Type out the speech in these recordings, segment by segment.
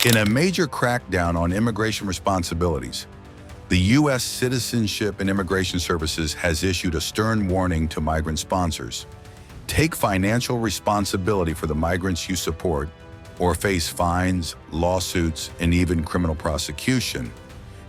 In a major crackdown on immigration responsibilities, the U.S. Citizenship and Immigration Services has issued a stern warning to migrant sponsors. Take financial responsibility for the migrants you support, or face fines, lawsuits, and even criminal prosecution.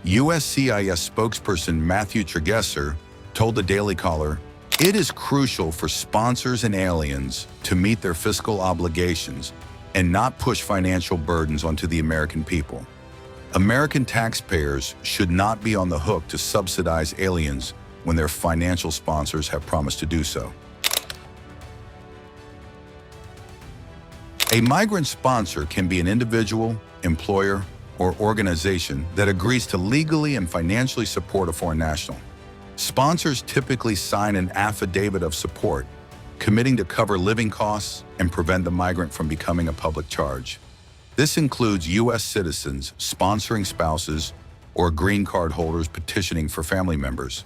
USCIS spokesperson Matthew Tregesser told the Daily Caller, "It is crucial for sponsors and aliens to meet their fiscal obligations and not push financial burdens onto the American people. American taxpayers should not be on the hook to subsidize aliens when their financial sponsors have promised to do so." A migrant sponsor can be an individual, employer, or organization that agrees to legally and financially support a foreign national. Sponsors typically sign an affidavit of support, committing to cover living costs and prevent the migrant from becoming a public charge. This includes U.S. citizens sponsoring spouses or green card holders petitioning for family members.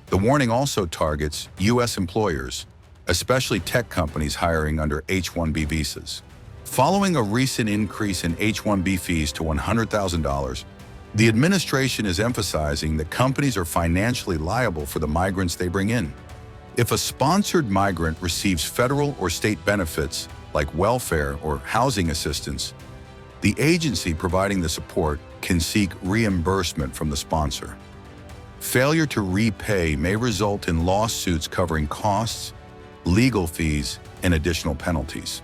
The warning also targets U.S. employers, especially tech companies hiring under H-1B visas. Following a recent increase in H-1B fees to $100,000, the administration is emphasizing that companies are financially liable for the migrants they bring in. If a sponsored migrant receives federal or state benefits like welfare or housing assistance, the agency providing the support can seek reimbursement from the sponsor. Failure to repay may result in lawsuits covering costs, legal fees, and additional penalties.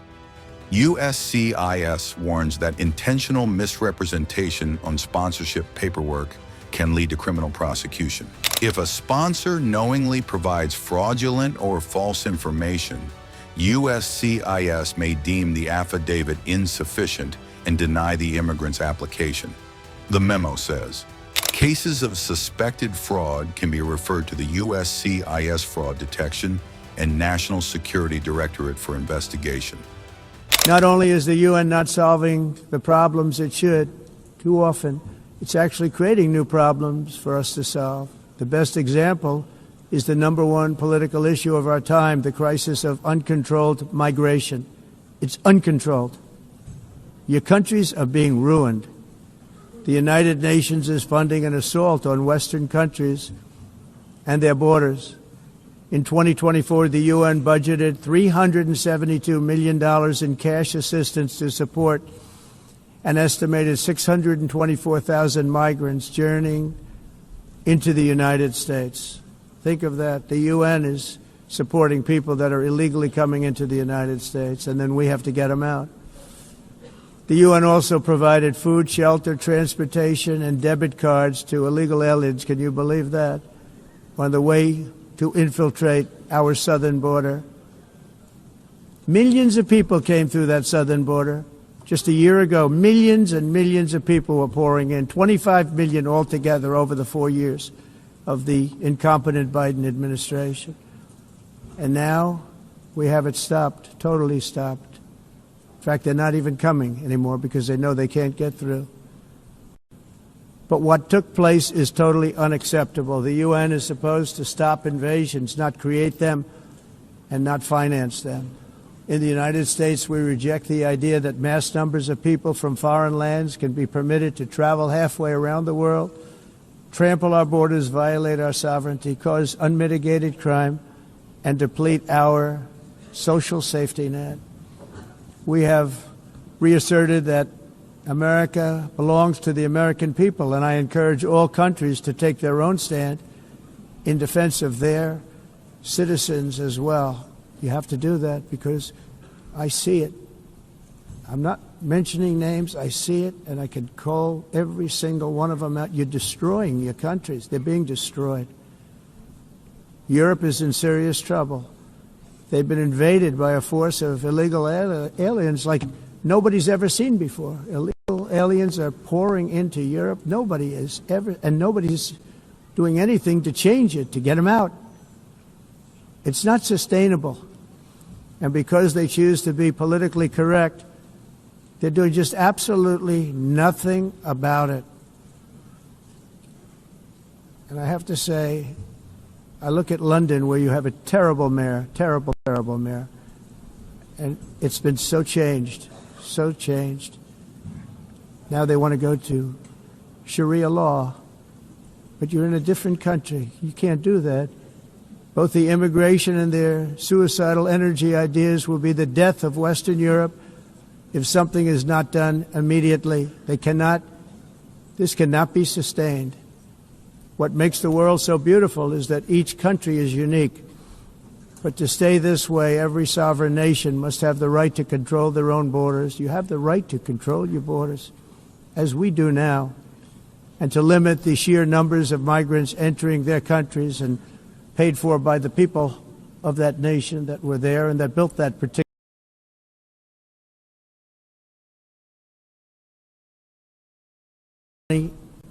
USCIS warns that intentional misrepresentation on sponsorship paperwork can lead to criminal prosecution. If a sponsor knowingly provides fraudulent or false information, USCIS may deem the affidavit insufficient and deny the immigrant's application. The memo says, cases of suspected fraud can be referred to the USCIS Fraud Detection and National Security Directorate for investigation. Not only is the UN not solving the problems it should, too often, it's actually creating new problems for us to solve. The best example is the #1 political issue of our time, the crisis of uncontrolled migration. It's uncontrolled. Your countries are being ruined. The United Nations is funding an assault on Western countries and their borders. In 2024, the UN budgeted $372 million in cash assistance to support an estimated 624,000 migrants journeying into the United States. Think of that. The UN is supporting people that are illegally coming into the United States, and then we have to get them out. The UN also provided food, shelter, transportation, and debit cards to illegal aliens. Can you believe that? On the way to infiltrate our southern border. Millions of people came through that southern border. Just a year ago, millions and millions of people were pouring in, 25 million altogether over the 4 years of the incompetent Biden administration. And now we have it stopped, totally stopped. In fact, they're not even coming anymore because they know they can't get through. But what took place is totally unacceptable. The UN is supposed to stop invasions, not create them and not finance them. In the United States, we reject the idea that mass numbers of people from foreign lands can be permitted to travel halfway around the world, trample our borders, violate our sovereignty, cause unmitigated crime, and deplete our social safety net. We have reasserted that America belongs to the American people, and I encourage all countries to take their own stand in defense of their citizens as well. You have to do that because I see it. I'm not mentioning names. I see it, and I can call every single one of them out. You're destroying your countries. They're being destroyed. Europe is in serious trouble. They've been invaded by a force of illegal aliens like nobody's ever seen before. Illegal aliens are pouring into Europe. Nobody is ever, and nobody's doing anything to change it, to get them out. It's not sustainable. And because they choose to be politically correct, they're doing just absolutely nothing about it. And I have to say, I look at London where you have a terrible mayor, terrible mayor, and it's been so changed. Now they want to go to Sharia law. But you're in a different country. You can't do that. Both the immigration and their suicidal energy ideas will be the death of Western Europe if something is not done immediately. This cannot be sustained. What makes the world so beautiful is that each country is unique. But to stay this way, every sovereign nation must have the right to control their own borders. You have the right to control your borders, as we do now, and to limit the sheer numbers of migrants entering their countries and paid for by the people of that nation that were there and that built that particular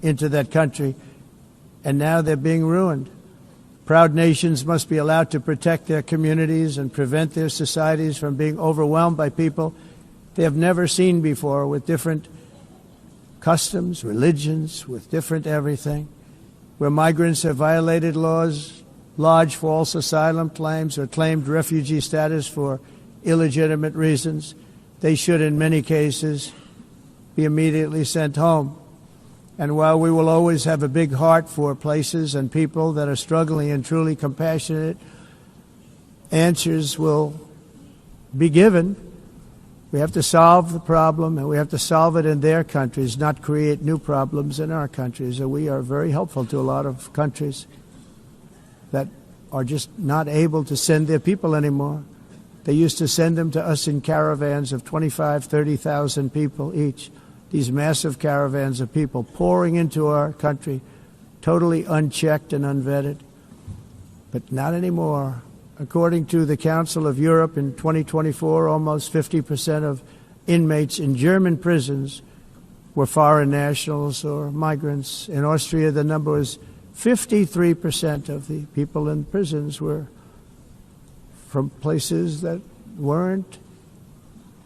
into that country, and now they're being ruined. Proud nations must be allowed to protect their communities and prevent their societies from being overwhelmed by people they have never seen before, with different customs, religions, with different everything. Where migrants have violated laws, lodged false asylum claims, or claimed refugee status for illegitimate reasons, they should, in many cases, be immediately sent home. And while we will always have a big heart for places and people that are struggling and truly compassionate, answers will be given. We have to solve the problem, and we have to solve it in their countries, not create new problems in our countries. And we are very helpful to a lot of countries that are just not able to send their people anymore. They used to send them to us in caravans of 25,000, 30,000 people each. These massive caravans of people pouring into our country, totally unchecked and unvetted. But not anymore. According to the Council of Europe, in 2024, almost 50% of inmates in German prisons were foreign nationals or migrants. In Austria, the number was 53% of the people in prisons were from places that weren't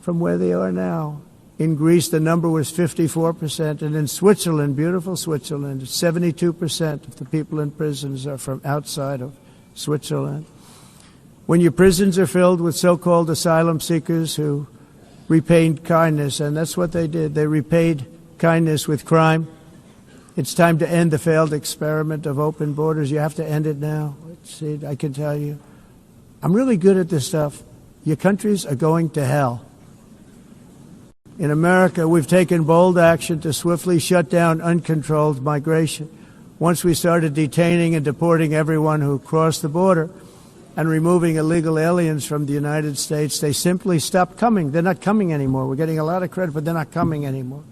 from where they are now. In Greece, the number was 54%, and in Switzerland, beautiful Switzerland, 72% of the people in prisons are from outside of Switzerland. When your prisons are filled with so-called asylum seekers who repaid kindness, and that's what they did, they repaid kindness with crime, it's time to end the failed experiment of open borders. You have to end it now. See, I can tell you, I'm really good at this stuff. Your countries are going to hell. In America, we've taken bold action to swiftly shut down uncontrolled migration. Once we started detaining and deporting everyone who crossed the border and removing illegal aliens from the United States, they simply stopped coming. They're not coming anymore. We're getting a lot of credit, but they're not coming anymore.